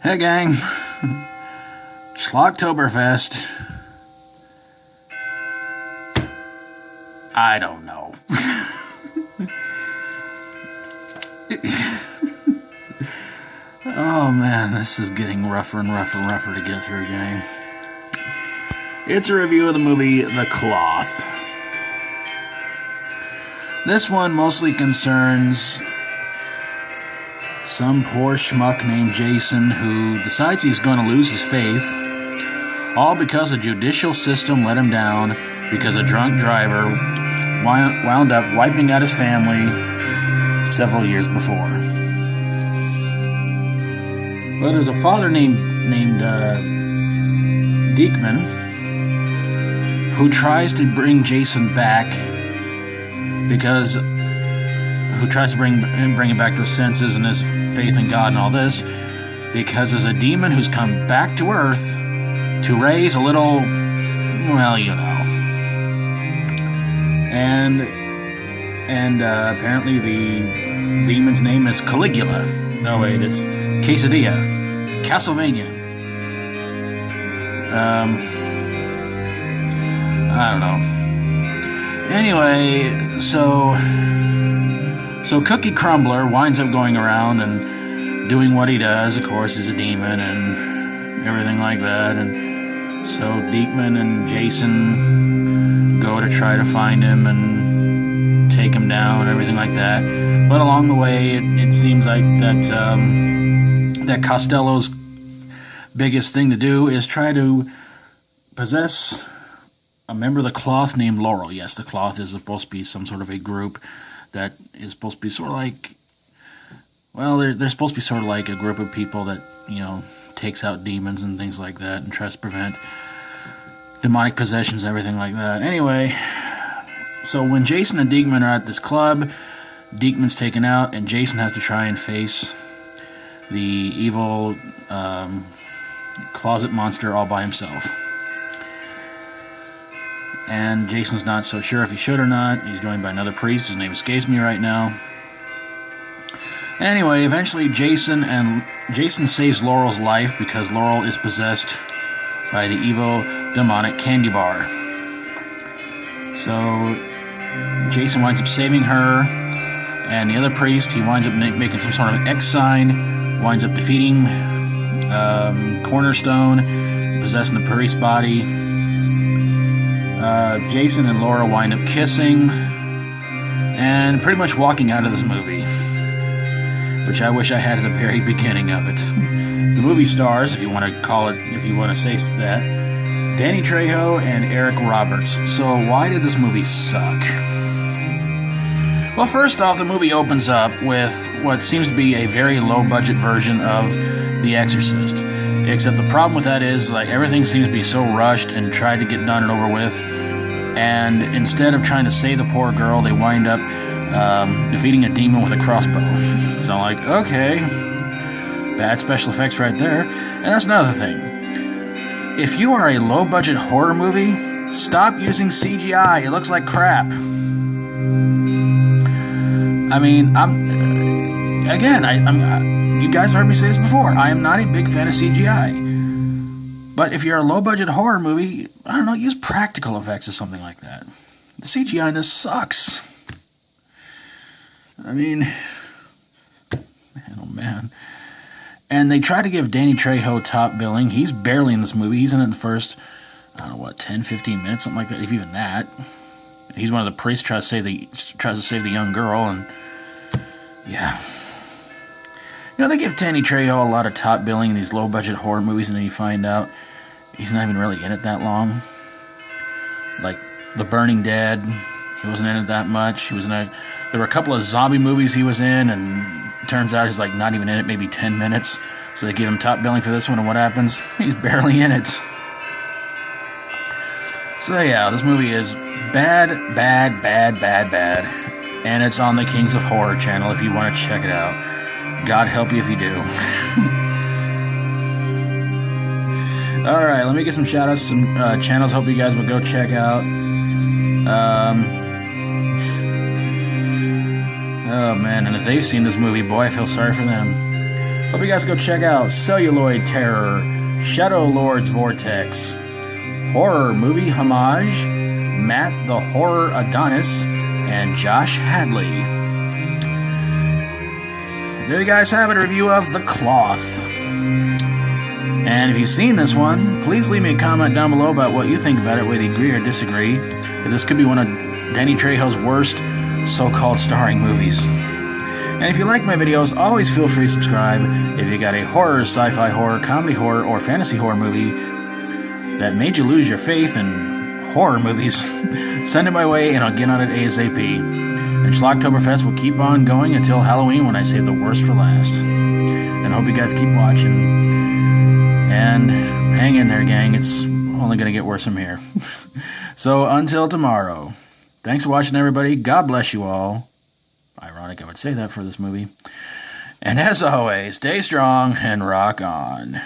Hey gang, Schlocktoberfest. I don't know. Oh man, this is getting rougher and rougher and rougher to get through, gang. It's a review of the movie The Cloth. This one mostly concerns some poor schmuck named Jason who decides he's going to lose his faith, all because the judicial system let him down because a drunk driver wound up wiping out his family several years before. Well, there's a father named Diekman who tries to bring Jason back who tries to bring him back to his senses and his faith in God and all this, because there's a demon who's come back to Earth to raise a little, well, you know. And apparently the demon's name is Caligula. No, wait, it's Quesadilla. Castlevania. I don't know. Anyway, so Cookie Crumbler winds up going around and doing what he does. Of course, he's a demon and everything like that. And so Diekman and Jason go to try to find him and take him down and everything like that. But along the way, it seems like that Costello's biggest thing to do is try to possess a member of the Cloth named Laurel. Yes, the Cloth is supposed to be some sort of a group that is supposed to be sort of like, well, they're supposed to be sort of like a group of people that, you know, takes out demons and things like that and tries to prevent demonic possessions and everything like that. Anyway, so when Jason and Diekman are at this club, Diekman's taken out and Jason has to try and face the evil closet monster all by himself. And Jason's not so sure if he should or not. He's joined by another priest. His name escapes me right now. Anyway, eventually Jason saves Laurel's life because Laurel is possessed by the evil demonic candy bar. So Jason winds up saving her, and the other priest, he winds up making some sort of X sign, winds up defeating Cornerstone, possessing the priest's body. Jason and Laura wind up kissing and pretty much walking out of this movie, which I wish I had at the very beginning of it. The movie stars, if you want to say that, Danny Trejo and Eric Roberts. So why did this movie suck? Well, first off, the movie opens up with what seems to be a very low-budget version of The Exorcist. Except the problem with that is, like, everything seems to be so rushed and tried to get done and over with. And instead of trying to save the poor girl, they wind up defeating a demon with a crossbow. So I'm like, okay, bad special effects right there. And that's another thing. If you are a low-budget horror movie, stop using CGI. It looks like crap. I mean, you guys heard me say this before. I am not a big fan of CGI. But if you're a low-budget horror movie, I don't know, use practical effects or something like that. The CGI in this sucks. I mean, man, oh man. And they try to give Danny Trejo top billing. He's barely in this movie. He's in it the first, 10, 15 minutes, something like that, if even that. He's one of the priests tries to save the young girl, and yeah. You know, they give Danny Trejo a lot of top billing in these low-budget horror movies, and then you find out he's not even really in it that long. Like The Burning Dead, he wasn't in it that much. There were a couple of zombie movies he was in, and it turns out he's like not even in it, maybe 10 minutes. So they give him top billing for this one, and what happens? He's barely in it. So yeah, this movie is bad, and it's on the Kings of Horror channel if you want to check it out. God help you if you do. Alright, let me get some shoutouts, some channels hope you guys will go check out. Oh man, and if they've seen this movie, boy, I feel sorry for them. Hope you guys go check out Celluloid Terror, ShadowLordsVortex, HorrorMovieHomage, Matt the Horror Adonis, and Josh Hadley. There you guys have it, a review of The Cloth. And if you've seen this one, please leave me a comment down below about what you think about it, whether you agree or disagree. If this could be one of Danny Trejo's worst so-called starring movies. And if you like my videos, always feel free to subscribe. If you got a horror, sci-fi horror, comedy horror, or fantasy horror movie that made you lose your faith in horror movies, send it my way and I'll get on it ASAP. And Schlocktoberfest will keep on going until Halloween, when I save the worst for last. And I hope you guys keep watching. And hang in there, gang. It's only going to get worse from here. So until tomorrow, thanks for watching, everybody. God bless you all. Ironic I would say that for this movie. And as always, stay strong and rock on.